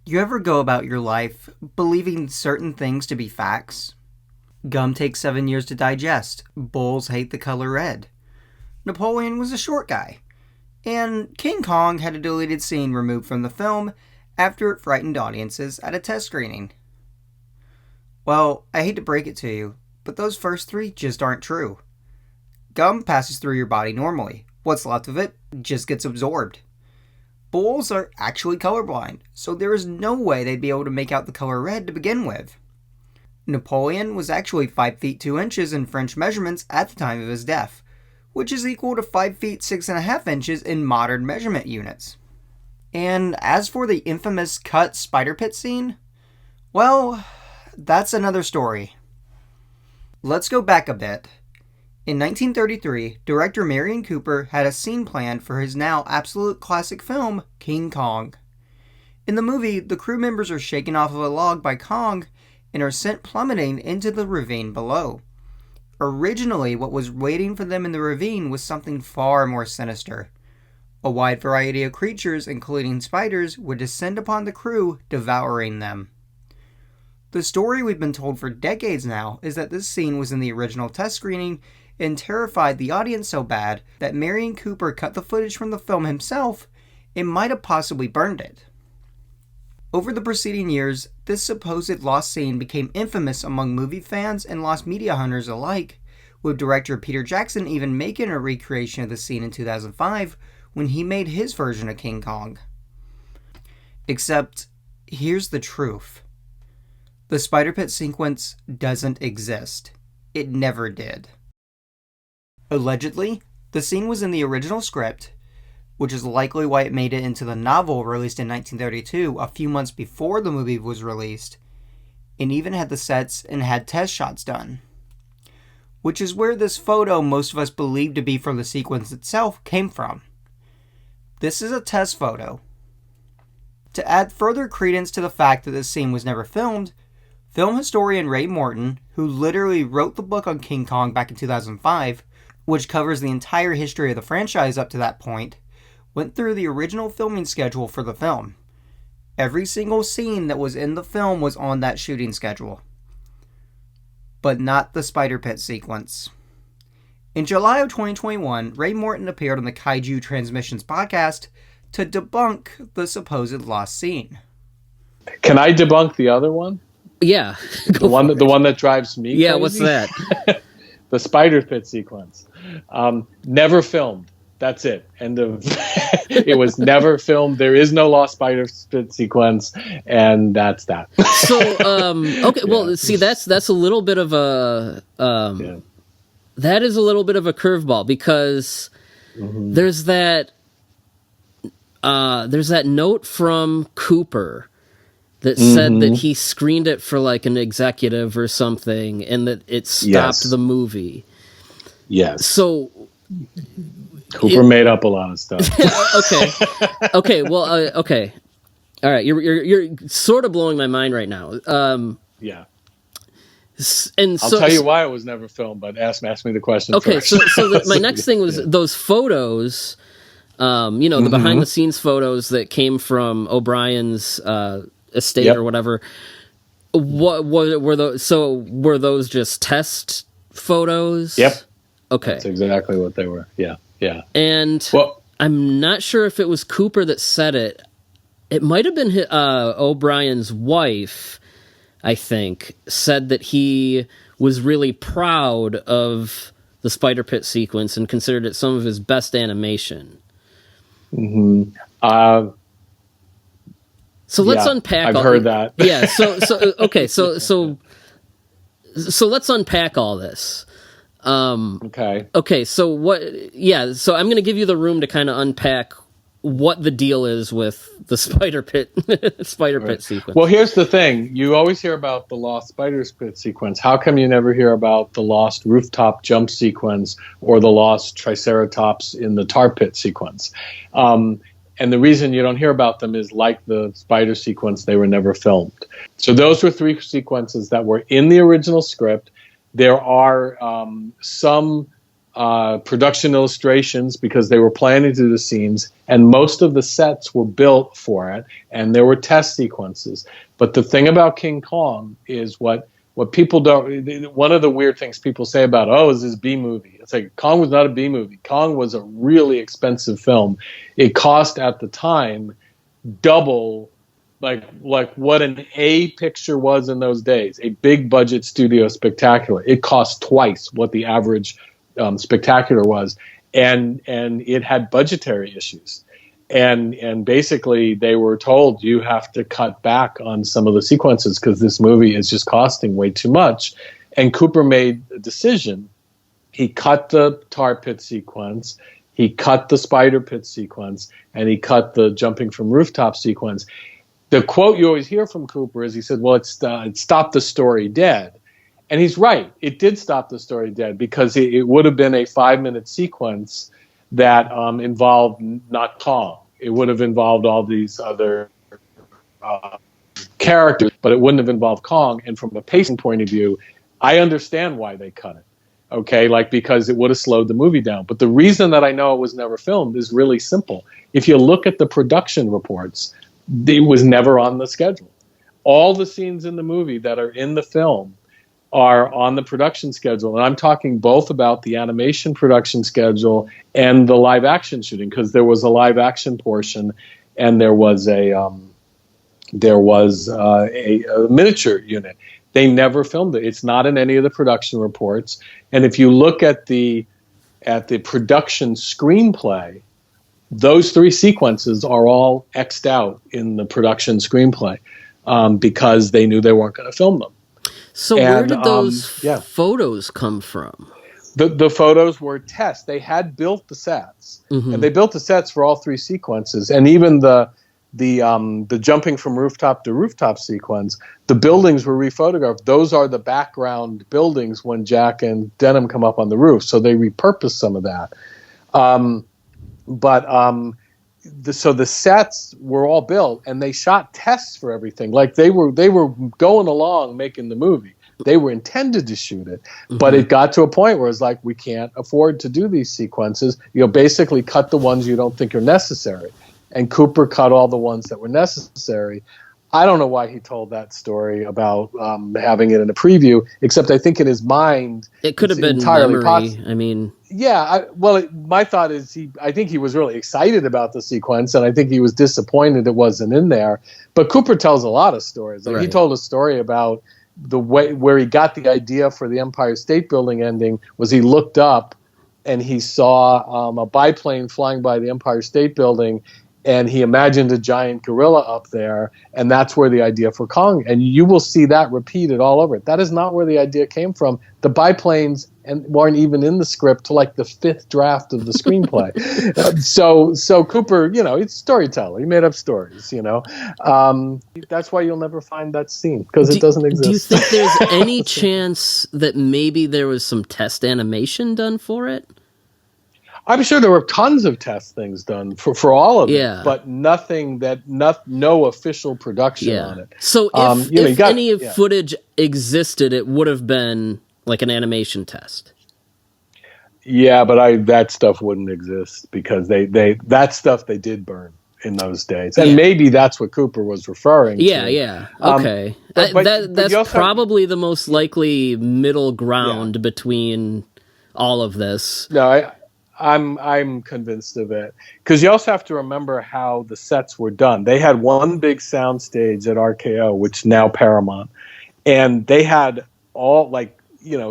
You ever go about your life believing certain things to be facts? Gum takes 7 years to digest. Bulls hate the color red. Napoleon was a short guy. And King Kong had a deleted scene removed from the film after it frightened audiences at a test screening. Well, I hate to break it to you, but those first three just aren't true. Gum passes through your body normally. What's left of it just gets absorbed. Bulls are actually colorblind, so there is no way they'd be able to make out the color red to begin with. Napoleon was actually 5 feet 2 inches in French measurements at the time of his death, which is equal to 5 feet 6.5 inches in modern measurement units. And as for the infamous cut spider pit scene, well, that's another story. Let's go back a bit. In 1933, director Merian Cooper had a scene planned for his now absolute classic film, King Kong. In the movie, the crew members are shaken off of a log by Kong and are sent plummeting into the ravine below. Originally, what was waiting for them in the ravine was something far more sinister. A wide variety of creatures, including spiders, would descend upon the crew, devouring them. The story we've been told for decades now is that this scene was in the original test screening and terrified the audience so bad that Merian Cooper cut the footage from the film himself and might have possibly burned it. Over the preceding years, this supposed lost scene became infamous among movie fans and lost media hunters alike, with director Peter Jackson even making a recreation of the scene in 2005 when he made his version of King Kong. Except, here's the truth. The spider pit sequence doesn't exist. It never did. Allegedly, the scene was in the original script, which is likely why it made it into the novel released in 1932, a few months before the movie was released, and even had the sets and had test shots done. Which is where this photo most of us believe to be from the sequence itself came from. This is a test photo. To add further credence to the fact that this scene was never filmed, film historian Ray Morton, who literally wrote the book on King Kong back in 2005, which covers the entire history of the franchise up to that point, went through the original filming schedule for the film. Every single scene that was in the film was on that shooting schedule. But not the spider pit sequence. In July of 2021, Ray Morton appeared on the Kaiju Transmissions podcast to debunk the supposed lost scene. Can I debunk the other one? Yeah. The one that drives me Yeah, crazy? what's that? The spider pit sequence. Never filmed. That's it. End of. It was never filmed. There is no lost spider pit sequence, and that's that. So, okay, well, yeah. See, that's a little bit of a that is a little bit of a curveball because there's that note from Cooper that said that he screened it for like an executive or something, and that it stopped the movie. Yes. So Cooper made up a lot of stuff. Okay. Well. Okay. All right. You're sort of blowing my mind right now. Yeah. And I'll tell you why it was never filmed, but ask me the question. Okay. First. So my next thing was those photos. The behind the scenes photos that came from O'Brien's estate or whatever. What were those? So were those just test photos? Yep. Okay. That's exactly what they were. Yeah. And I'm not sure if it was Cooper that said it. It might have been O'Brien's wife, I think, said that he was really proud of the spider pit sequence and considered it some of his best animation. So let's unpack. I've heard that. Yeah. So let's unpack all this. Okay. So what? Yeah. So I'm going to give you the room to kind of unpack what the deal is with the spider pit sequence. Well, here's the thing: you always hear about the lost spider pit sequence. How come you never hear about the lost rooftop jump sequence or the lost triceratops in the tar pit sequence? And the reason you don't hear about them is, like the spider sequence, they were never filmed. So those were 3 sequences that were in the original script. There are some production illustrations because they were planning to do the scenes, and most of the sets were built for it, and there were test sequences. But the thing about King Kong is what people don't. One of the weird things people say about, is this B movie? It's like Kong was not a B movie. Kong was a really expensive film. It cost at the time double like what an A picture was in those days, a big budget studio spectacular. It cost twice what the average spectacular was, and it had budgetary issues, and basically they were told, you have to cut back on some of the sequences because this movie is just costing way too much. And Cooper made a decision. He cut the tar pit sequence, he cut the spider pit sequence, and he cut the jumping from rooftop sequence. The quote you always hear from Cooper is, he said, well, it stopped the story dead. And he's right. It did stop the story dead because it would have been a 5-minute sequence that involved not Kong. It would have involved all these other characters, but it wouldn't have involved Kong. And from a pacing point of view, I understand why they cut it. Okay, because it would have slowed the movie down. But the reason that I know it was never filmed is really simple. If you look at the production reports, it was never on the schedule. All the scenes in the movie that are in the film are on the production schedule. And I'm talking both about the animation production schedule and the live action shooting, because there was a live action portion and there was a miniature unit. They never filmed it. It's not in any of the production reports. And if you look at the production screenplay, those 3 sequences are all X'd out in the production screenplay because they knew they weren't going to film them. So where did those photos come from? The photos were tests. They had built the sets, and they built the sets for all 3 sequences, and even the jumping from rooftop to rooftop sequence. The buildings were rephotographed. Those are the background buildings when Jack and Denham come up on the roof. So they repurposed some of that. So the sets were all built, and they shot tests for everything. Like they were going along making the movie. They were intended to shoot it, but it got to a point where it's like, we can't afford to do these sequences. Basically cut the ones you don't think are necessary. And Cooper cut all the ones that were necessary. I don't know why he told that story about having it in a preview, except I think in his mind it could have been entirely memory. I mean, yeah. My thought is I think he was really excited about the sequence, and I think he was disappointed it wasn't in there. But Cooper tells a lot of stories. He told a story about the way where he got the idea for the Empire State Building ending was he looked up and he saw a biplane flying by the Empire State Building. And he imagined a giant gorilla up there, and that's where the idea for Kong. And you will see that repeated all over it. That is not where the idea came from. The biplanes weren't even in the script till like the 5th draft of the screenplay. So Cooper, he's a storyteller. He made up stories. That's why you'll never find that scene, because it doesn't exist. Do you think there's any chance that maybe there was some test animation done for it? I'm sure there were tons of test things done for all of it, but nothing no official production on it. So if any footage existed, it would have been like an animation test. Yeah, but that stuff wouldn't exist because that stuff they did burn in those days, and maybe that's what Cooper was referring to. Yeah, okay. That's probably the most likely middle ground between all of this. No, I'm convinced of it, because you also have to remember how the sets were done. They had one big sound stage at RKO, which is now Paramount, and they had all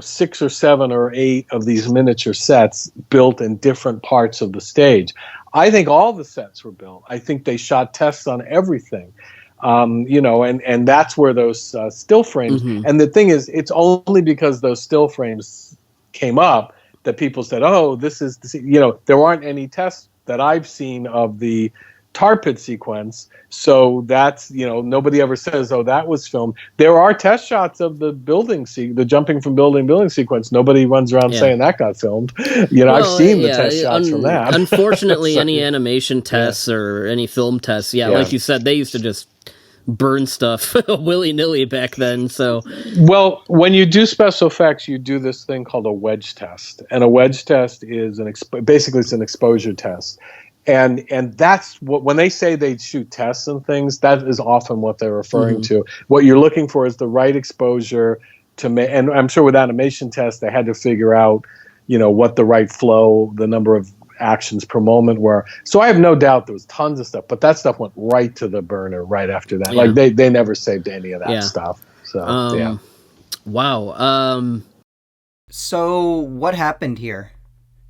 6 or 7 or 8 of these miniature sets built in different parts of the stage. I think all the sets were built. I think they shot tests on everything. And that's where those still frames. And the thing is, it's only because those still frames came up that people said, oh, this is, there aren't any tests that I've seen of the tar pit sequence. So that's, nobody ever says, oh, that was filmed. There are test shots of the the jumping from building to building sequence. Nobody runs around saying that got filmed. I've seen the test shots from that. Unfortunately, any animation tests or any film tests, like you said, they used to just burn stuff willy-nilly back then. So, well, when you do special effects, you do this thing called a wedge test, and a wedge test is basically it's an exposure test, and that's what, when they say they shoot tests and things, that is often what they're referring to. What you're looking for is the right exposure to make, and I'm sure with animation tests they had to figure out, what the right flow, the number of actions per moment were. So I have no doubt there was tons of stuff, but that stuff went right to the burner right after that. Yeah. Like they never saved any of that stuff. So yeah. Wow. So what happened here?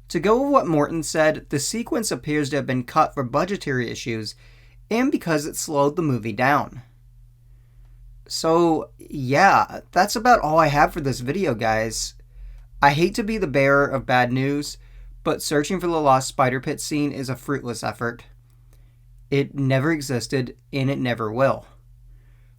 To go with what Morton said, the sequence appears to have been cut for budgetary issues and because it slowed the movie down. So yeah, that's about all I have for this video, guys. I hate to be the bearer of bad news, but searching for the lost spider pit scene is a fruitless effort. It never existed, and it never will.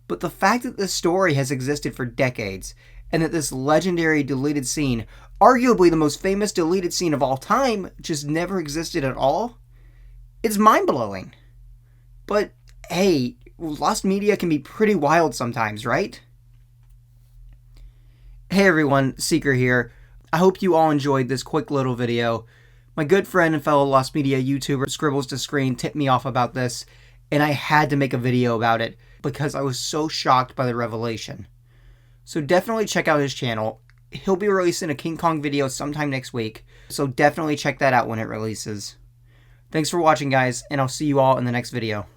But the fact that this story has existed for decades, and that this legendary deleted scene, arguably the most famous deleted scene of all time, just never existed at all, it's mind-blowing. But hey, lost media can be pretty wild sometimes, right? Hey everyone, Seeker here. I hope you all enjoyed this quick little video. My good friend and fellow Lost Media YouTuber Scribbles to Screen tipped me off about this, and I had to make a video about it because I was so shocked by the revelation. So definitely check out his channel. He'll be releasing a King Kong video sometime next week, so definitely check that out when it releases. Thanks for watching, guys, and I'll see you all in the next video.